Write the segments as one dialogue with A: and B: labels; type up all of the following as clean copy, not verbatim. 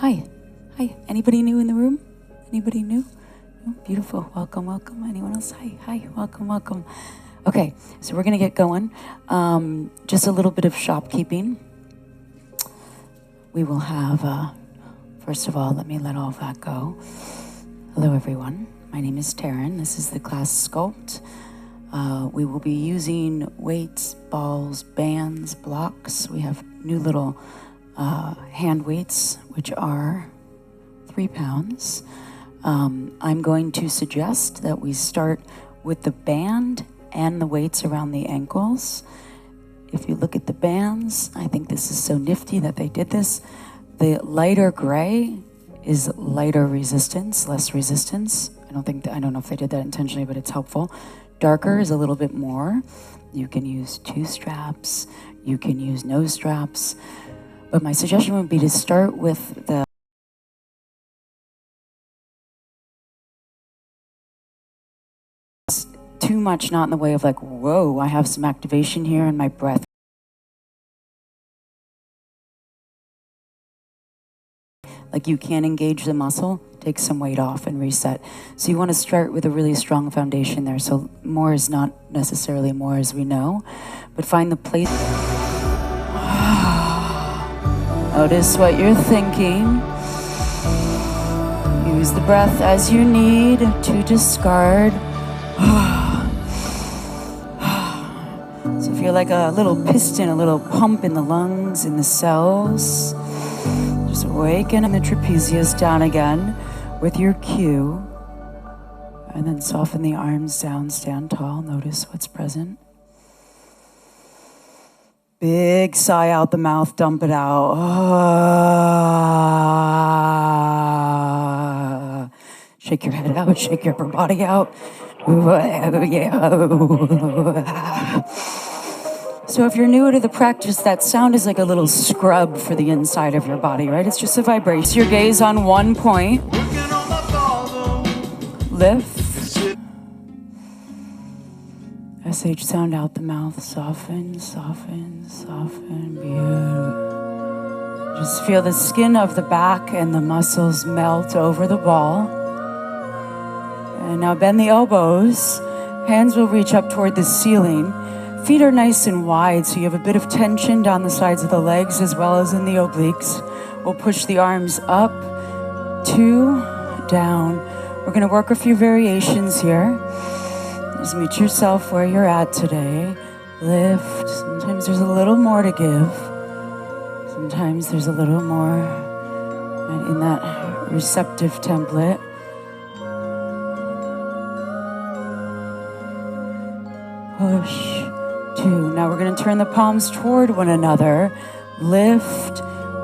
A: Hi. Hi. Anybody new in the room? Anybody new? Oh, beautiful. Welcome, welcome. Anyone else? Hi. Hi. Welcome, welcome. Okay, so we're going to get going. Just a little bit of shopkeeping. We will have, first of all, let me let all of that go. Hello, everyone. My name is Tyrin. This is the class Sculpt. We will be using weights, balls, bands, blocks. We have new little hand weights, which are 3 pounds. I'm going to suggest that we start with the band and the weights around the ankles. If you look at the bands, I think this is so nifty that they did this. The lighter gray is lighter resistance, less resistance. I don't know if they did that intentionally, but it's helpful. Darker is a little bit more. You can use 2 straps. You can use no straps. But my suggestion would be to start with the too much, not in the way of like, whoa, I have some activation here and my breath. Like you can't engage the muscle, take some weight off and reset. So you want to start with a really strong foundation there. So more is not necessarily more, as we know, but find the place. Notice what you're thinking. Use the breath as you need to discard. So feel like a little piston, a little pump in the lungs, in the cells. Just awaken the trapezius down again with your cue. And then soften the arms down, stand tall. Notice what's present. Big sigh out the mouth, dump it out. Shake your head out, shake your upper body out. So if you're new to the practice, that sound is like a little scrub for the inside of your body, right? It's just a vibration. Your gaze on one point. Lift. SH sound out the mouth. Soften, soften, soften. Beautiful. Just feel the skin of the back and the muscles melt over the ball. And now bend the elbows. Hands will reach up toward the ceiling. Feet are nice and wide, so you have a bit of tension down the sides of the legs as well as in the obliques. We'll push the arms up, 2, down. We're going to work a few variations here. Just meet yourself where you're at today. Lift. Sometimes there's a little more to give. Sometimes there's a little more in that receptive template. Push. 2. Now we're going to turn the palms toward one another. Lift.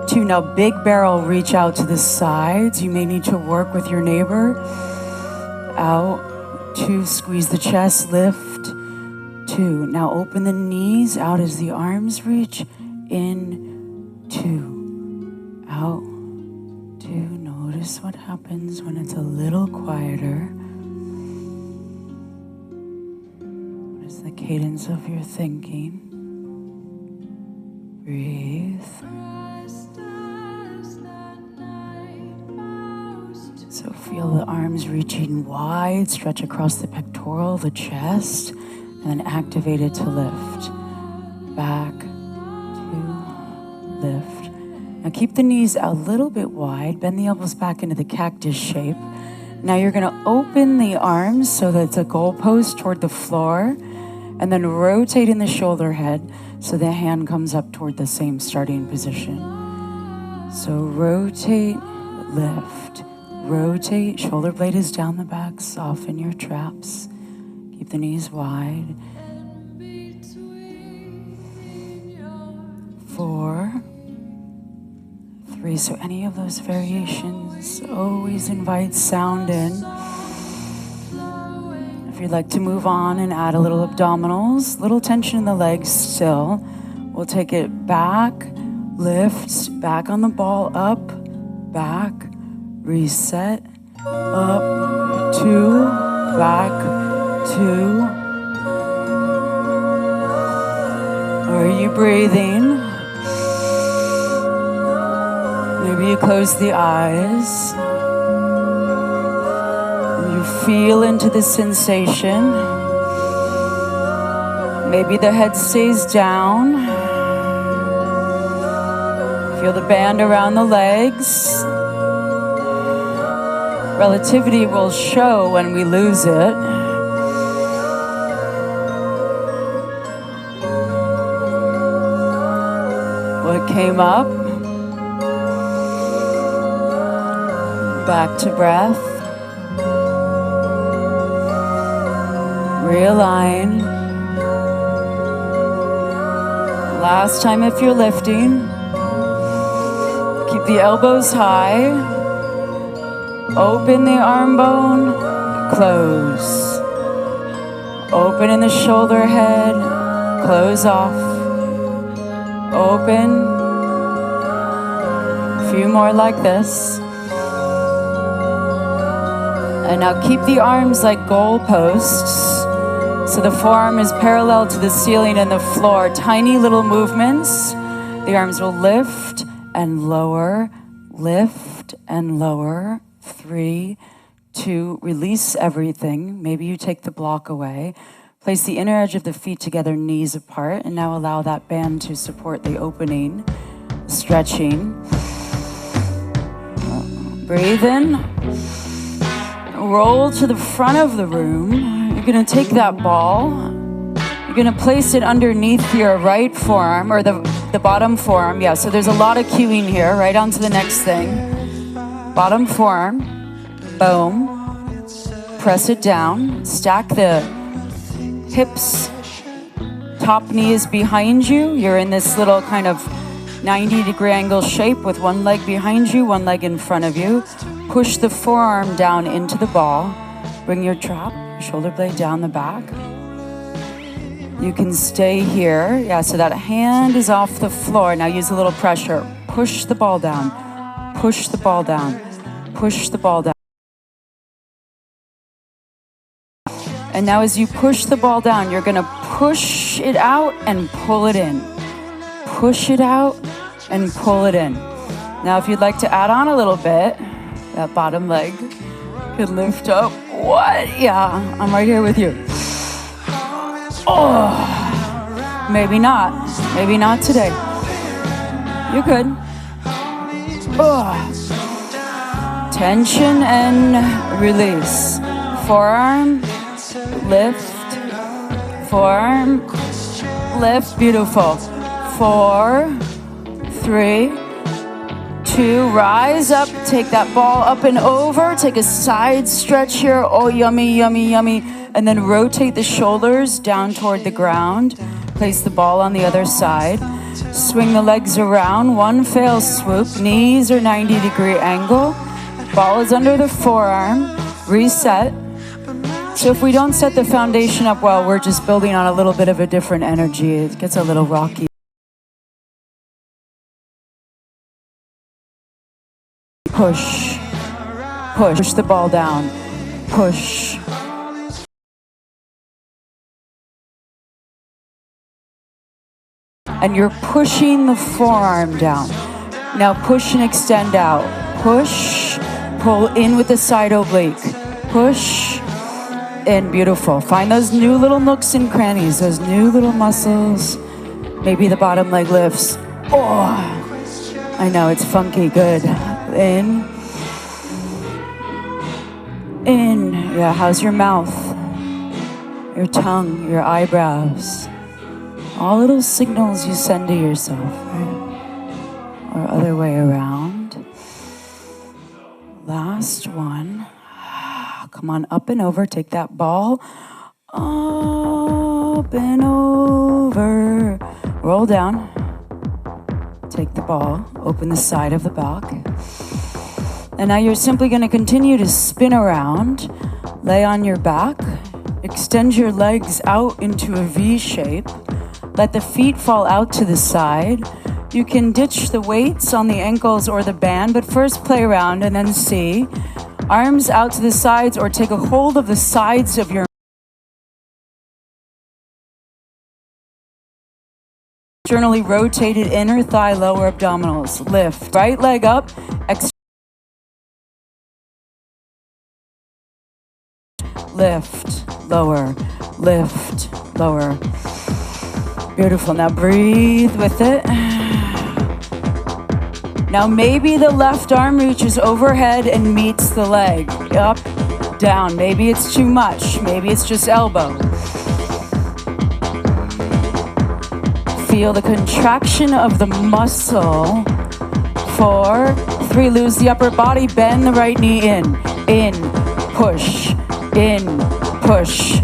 A: 2. Now big barrel, reach out to the sides. You may need to work with your neighbor. Out. 2. Squeeze the chest. Lift. 2. Now open the knees out as the arms reach. In. 2. Out. 2. Notice what happens when it's a little quieter. The cadence of your thinking. Breathe. So feel the arms reaching wide, stretch across the pectoral, the chest, and then activate it to lift. Back, 2, lift. Now keep the knees a little bit wide, bend the elbows back into the cactus shape. Now you're going to open the arms so that it's a goalpost toward the floor. And then rotate in the shoulder head so the hand comes up toward the same starting position. So rotate, lift, rotate, shoulder blade is down the back, soften your traps. Keep the knees wide. 4, 3, so any of those variations always invite sound in. If you'd like to move on and add a little abdominals, little tension in the legs still, we'll take it back, lift, back on the ball, up, back, reset, up, 2, back, 2. Are you breathing? Maybe you close the eyes. And you feel into the sensation. Maybe the head stays down. Feel the band around the legs. Relativity will show when we lose it. What came up? Back to breath. Realign. Last time if you're lifting. Keep the elbows high. Open the arm bone. Close. Open in the shoulder head. Close off. Open. A few more like this. And now keep the arms like goalposts. So the forearm is parallel to the ceiling and the floor. Tiny little movements. The arms will lift and lower, lift and lower. 3, 2, release everything. Maybe you take the block away. Place the inner edge of the feet together, knees apart, and now allow that band to support the opening. Stretching. Breathe in. Roll to the front of the room. You're gonna take that ball. You're gonna place it underneath your right forearm, or the bottom forearm. Yeah, so there's a lot of cueing here. Right on to the next thing. Bottom forearm. Boom. Press it down. Stack the hips. Top knee is behind you. You're in this little kind of 90-degree angle shape with one leg behind you, one leg in front of you. Push the forearm down into the ball. Bring your trap, shoulder blade down the back. You can stay here. Yeah, so that hand is off the floor. Now use a little pressure. Push the ball down. Push the ball down. Push the ball down. And now as you push the ball down, you're gonna push it out and pull it in. Push it out and pull it in. Now if you'd like to add on a little bit, that bottom leg could lift up. What? Yeah, I'm right here with you. Oh, maybe not. Maybe not today. You could. Oh. Tension and release. Forearm, lift. Forearm, lift. Beautiful. 4, 3, 2, rise up, take that ball up and over, take a side stretch here, oh yummy, yummy, yummy, and then rotate the shoulders down toward the ground, place the ball on the other side, swing the legs around, one fell swoop, knees are 90-degree angle, ball is under the forearm, reset. So if we don't set the foundation up well, we're just building on a little bit of a different energy, it gets a little rocky. Push, push the ball down, push. And you're pushing the forearm down. Now push and extend out. Push, pull in with the side oblique. Push, in, beautiful. Find those new little nooks and crannies, those new little muscles. Maybe the bottom leg lifts. Oh, I know, it's funky, good. In. Yeah, how's your mouth? Your tongue, your eyebrows. All little signals you send to yourself, right? Or other way around. Last one. Come on, up and over. Take that ball. Up and over. Roll down. Take the ball. Open the side of the back. And now you're simply going to continue to spin around. Lay on your back. Extend your legs out into a V shape. Let the feet fall out to the side. You can ditch the weights on the ankles or the band, but first play around and then see. Arms out to the sides or take a hold of the sides of your externally rotated inner thigh, lower abdominals. Lift, right leg up, lift, lower, lift, lower. Beautiful, now breathe with it. Now maybe the left arm reaches overhead and meets the leg. Up, down, maybe it's too much, maybe it's just elbow. Feel the contraction of the muscle. 4, 3, lose the upper body, bend the right knee in, push, in, push.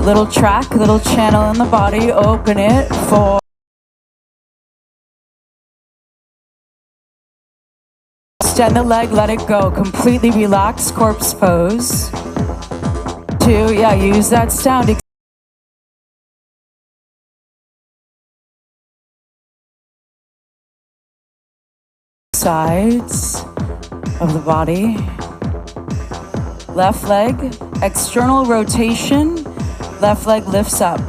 A: Little track, little channel in the body, open it. 4. Extend the leg, let it go. Completely relax, corpse pose. 2, yeah, use that sound. Sides of the body. Left leg, external rotation. Left leg lifts up,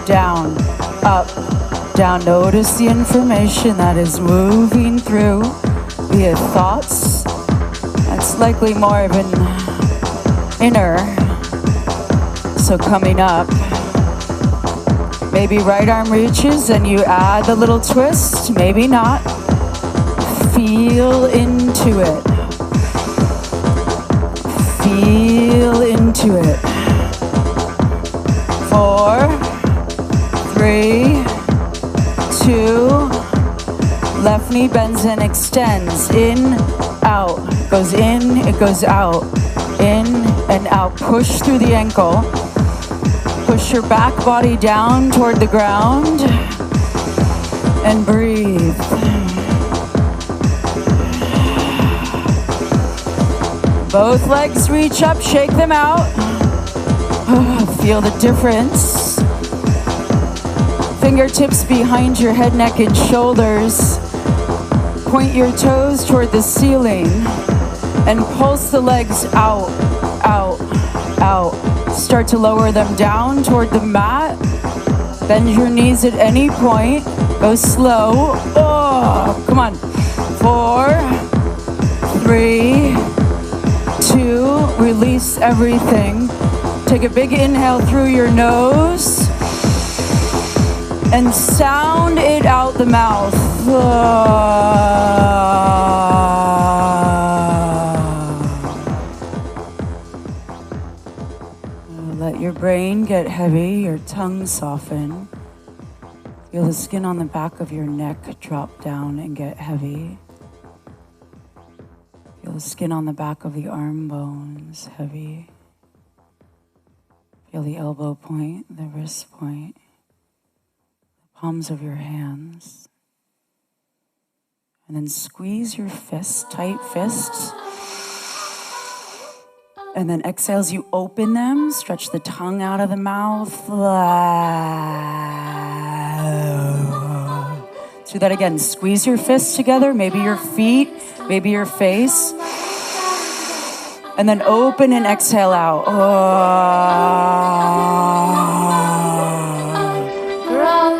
A: down, up, down. Notice the information that is moving through via thoughts. That's likely more of an inner. So coming up, maybe right arm reaches and you add the little twist, maybe not. Feel into it. Feel into it. 4, 3, 2. Left knee bends and extends. In, out. Goes in, it goes out. In and out. Push through the ankle. Push your back body down toward the ground. And breathe. Both legs reach up, shake them out. Feel the difference. Fingertips behind your head, neck, and shoulders. Point your toes toward the ceiling and pulse the legs out, out, out. Start to lower them down toward the mat. Bend your knees at any point. Go slow. Oh, come on. 4, 3, 2, release everything. Take a big inhale through your nose and sound it out the mouth. Let your brain get heavy, your tongue soften. Feel the skin on the back of your neck drop down and get heavy. Feel the skin on the back of the arm bones heavy. Feel the elbow point, the wrist point, the palms of your hands. And then squeeze your fists, tight fists. And then exhale as you open them, stretch the tongue out of the mouth. Let's do that again. Squeeze your fists together, maybe your feet, maybe your face. And then open and exhale out.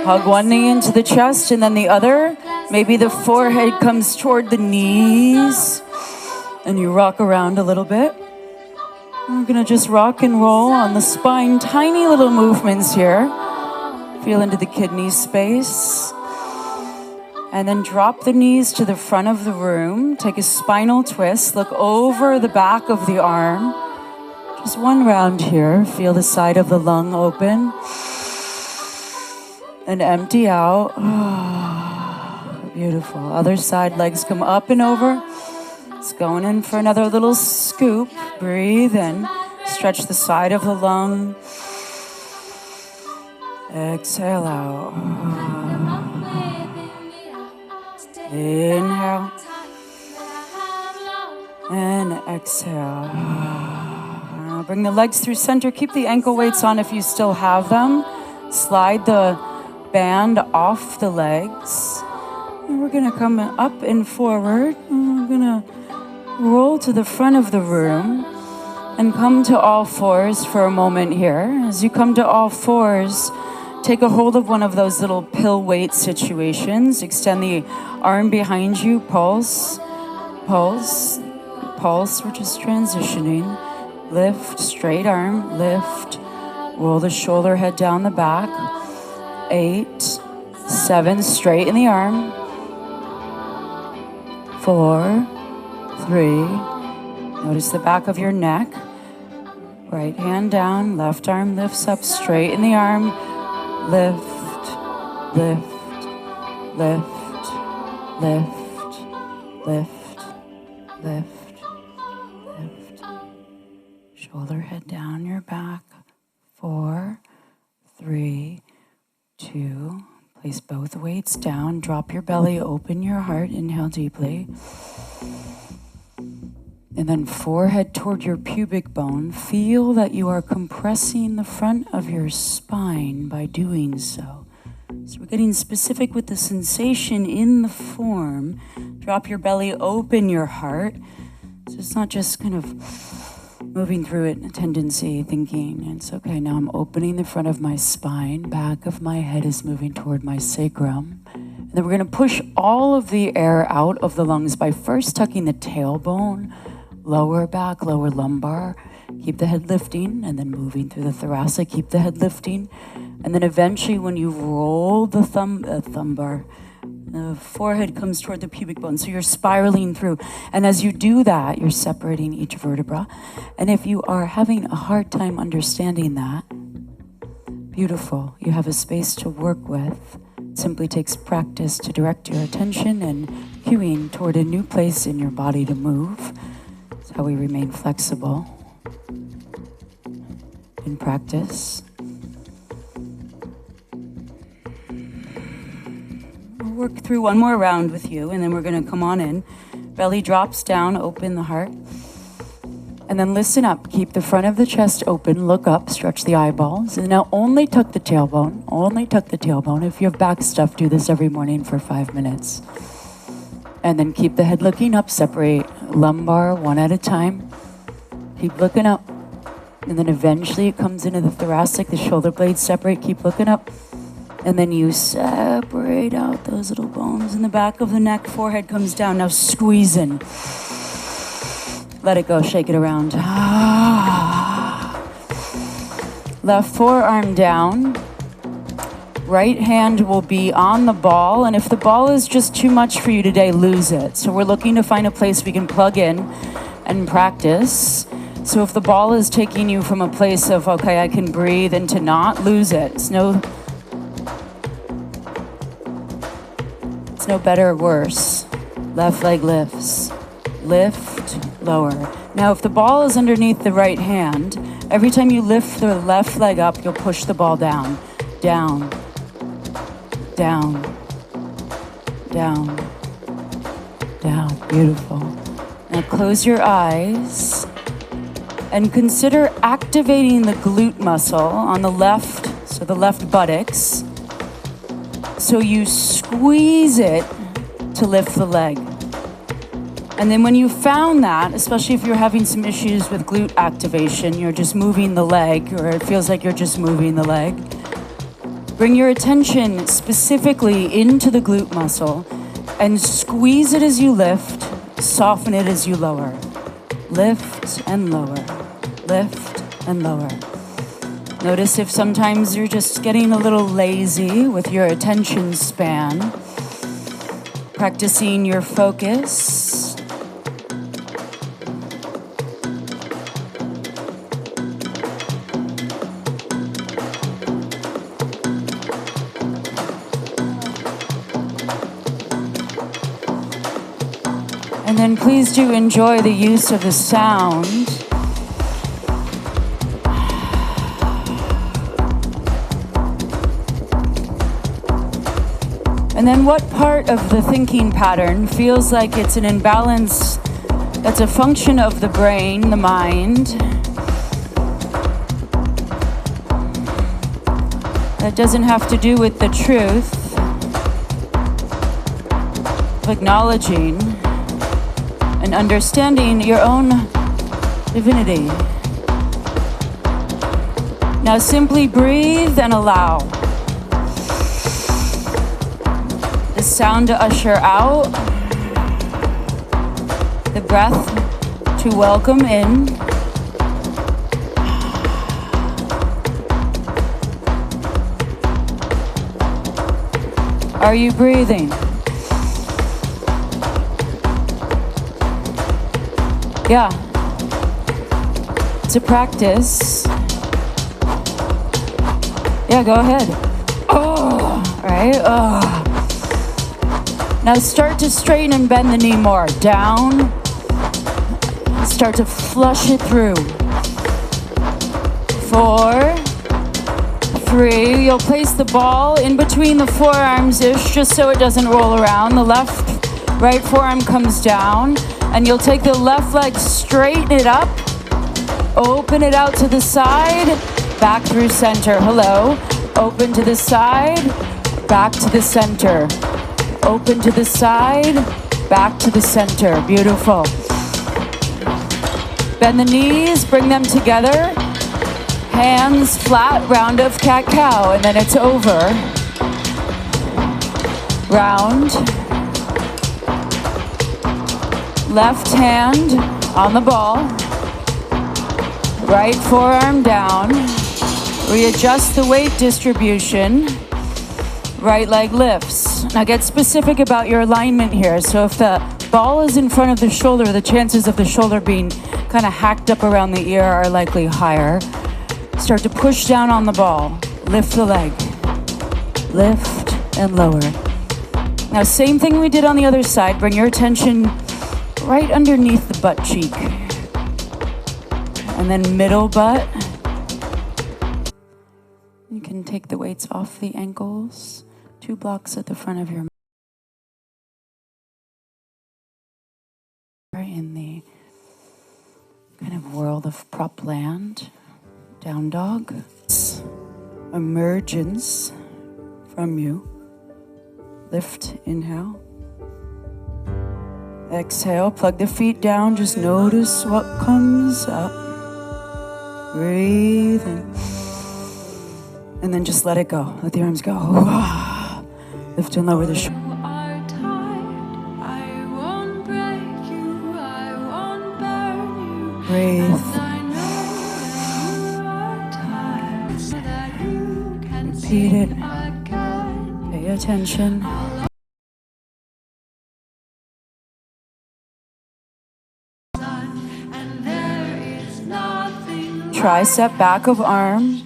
A: Hug one knee into the chest and then the other. Maybe the forehead comes toward the knees. And you rock around a little bit. We're gonna just rock and roll on the spine. Tiny little movements here. Feel into the kidney space. And then drop the knees to the front of the room. Take a spinal twist. Look over the back of the arm. Just one round here. Feel the side of the lung open. And empty out. Oh, beautiful. Other side, legs come up and over. It's going in for another little scoop. Breathe in. Stretch the side of the lung. Exhale out. Inhale. And exhale. Bring the legs through center. Keep the ankle weights on if you still have them. Slide the band off the legs. And we're going to come up and forward. And we're going to roll to the front of the room and come to all fours for a moment here. As you come to all fours, Take a hold of one of those little pill weight situations. Extend the arm behind you, pulse, pulse, pulse. We're just transitioning. Lift, straight arm, lift. Roll the shoulder head down the back. 8, 7, straighten the arm. 4, 3. Notice the back of your neck. Right hand down, left arm lifts up, straighten the arm. Lift, lift, lift, lift, lift, lift, lift. Shoulder head down your back. 4, 3, 2. Place both weights down. Drop your belly, open your heart. Inhale deeply. And then forehead toward your pubic bone. Feel that you are compressing the front of your spine by doing so. So we're getting specific with the sensation in the form. Drop your belly, open your heart. So it's not just kind of moving through it, a tendency, thinking. It's okay, now I'm opening the front of my spine. Back of my head is moving toward my sacrum. And then we're going to push all of the air out of the lungs by first tucking the tailbone, lower back, lower lumbar. Keep the head lifting and then moving through the thoracic. Keep the head lifting. And then eventually when you roll the thumbar, the forehead comes toward the pubic bone. So you're spiraling through. And as you do that, you're separating each vertebra. And if you are having a hard time understanding that, beautiful. You have a space to work with. It simply takes practice to direct your attention and cueing toward a new place in your body to move. That's how we remain flexible in practice. We'll work through one more round with you, and then we're going to come on in. Belly drops down, open the heart. And then listen up. Keep the front of the chest open. Look up. Stretch the eyeballs. And now only tuck the tailbone. Only tuck the tailbone. If you have back stuff, do this every morning for 5 minutes. And then keep the head looking up. Separate lumbar one at a time. Keep looking up. And then eventually it comes into the thoracic. The shoulder blades separate. Keep looking up. And then you separate out those little bones in the back of the neck. Forehead comes down. Now squeeze in. Let it go, shake it around. Left forearm down. Right hand will be on the ball. And if the ball is just too much for you today, lose it. So we're looking to find a place we can plug in and practice. So if the ball is taking you from a place of, okay, I can breathe, and to not, lose it. It's no better or worse. Left leg lifts. Lift, lower. Now, if the ball is underneath the right hand, every time you lift the left leg up, you'll push the ball down, down, down, down, down. Beautiful. Now close your eyes and consider activating the glute muscle on the left, so the left buttocks. So you squeeze it to lift the leg. And then when you found that, especially if you're having some issues with glute activation, you're just moving the leg, or it feels like you're just moving the leg, bring your attention specifically into the glute muscle and squeeze it as you lift, soften it as you lower. Lift and lower, lift and lower. Notice if sometimes you're just getting a little lazy with your attention span, practicing your focus. And then please do enjoy the use of the sound. And then what part of the thinking pattern feels like it's an imbalance that's a function of the brain, the mind, that doesn't have to do with the truth of acknowledging and understanding your own divinity. Now simply breathe and allow. sound to usher out, the breath to welcome in. Are you breathing? Yeah. It's a practice. Yeah, go ahead. Oh, all right. Oh. Now start to straighten and bend the knee more. Down. Start to flush it through. 4, 3. You'll place the ball in between the forearms-ish just so it doesn't roll around. The right forearm comes down. And you'll take the left leg, straighten it up. Open it out to the side. Back through center. Hello. Open to the side. Back to the center. Open to the side, back to the center. Beautiful. Bend the knees, bring them together. Hands flat, round of cat-cow, and then it's over. Round. Left hand on the ball. Right forearm down. Readjust the weight distribution. Right leg lifts. Now get specific about your alignment here. So if the ball is in front of the shoulder, the chances of the shoulder being kind of hacked up around the ear are likely higher. Start to push down on the ball. Lift the leg. Lift and lower. Now same thing we did on the other side. Bring your attention right underneath the butt cheek. And then middle butt. You can take the weights off the ankles. 2 blocks at the front of your mat. In the kind of world of prop land. Down dog. Emergence from you. Lift, inhale. Exhale, plug the feet down. Just notice what comes up. Breathe in. And then just let it go. Let the arms go. Lift and lower the shoulders. Breathe. Repeat it. Pay attention. Tricep, back of arm.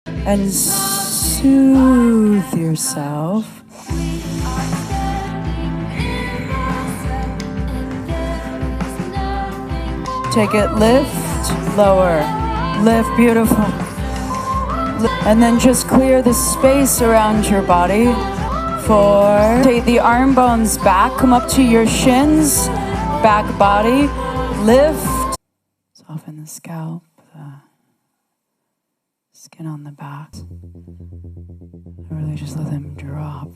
A: And soothe yourself. Take it, lift, lower, lift, beautiful. And then just clear the space around your body. 4, take the arm bones back, come up to your shins, back body, lift. Soften the scalp, the skin on the back. Really just let them drop.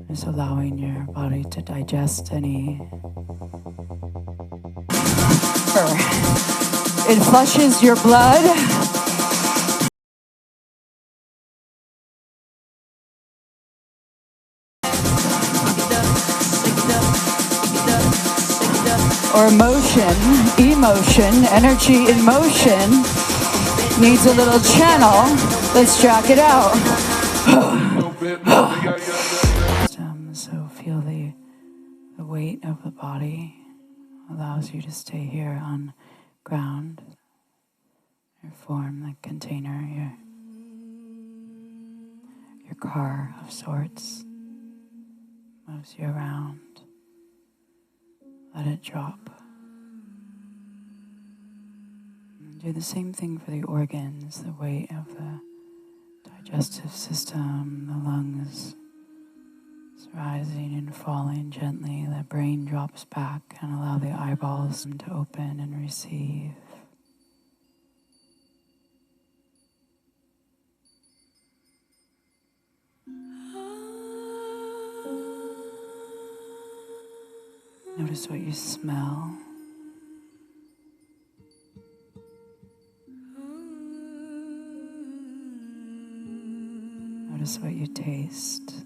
A: Just allowing your body to digest any. It flushes your blood. Or emotion, energy in motion needs a little channel. Let's jack it out. So feel the weight of the body allows you to stay here on ground. Your form, the container, your car of sorts, moves you around. Let it drop. And do the same thing for the organs, the weight of the digestive system, the lungs. It's rising and falling gently. The brain drops back and allow the eyeballs to open and receive. Notice what you smell. Notice what you taste.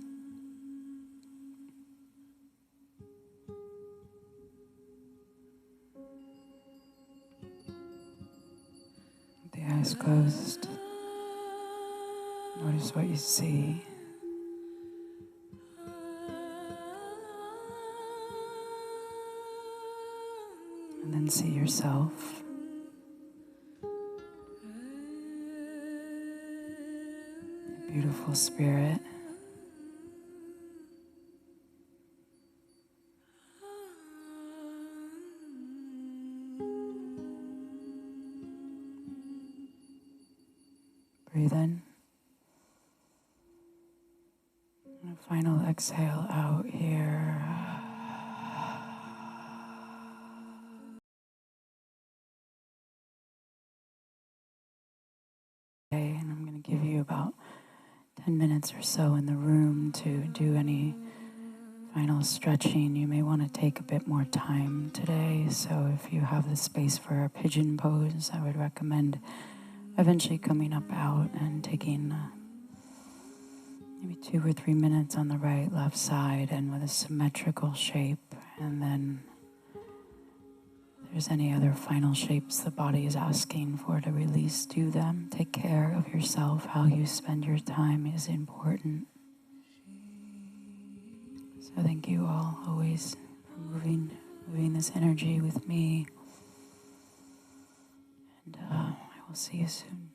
A: With the eyes closed, notice what you see. And then see yourself. A beautiful spirit. Breathe in. And a final exhale out here. Okay, and I'm going to give you about 10 minutes or so in the room to do any final stretching. You may want to take a bit more time today, so if you have the space for a pigeon pose, I would recommend eventually coming up out and taking maybe 2 or 3 minutes on the right, left side, and with a symmetrical shape. And then if there's any other final shapes the body is asking for to release, do them. Take care of yourself. How you spend your time is important. So thank you all always for moving this energy with me. And I will see you soon.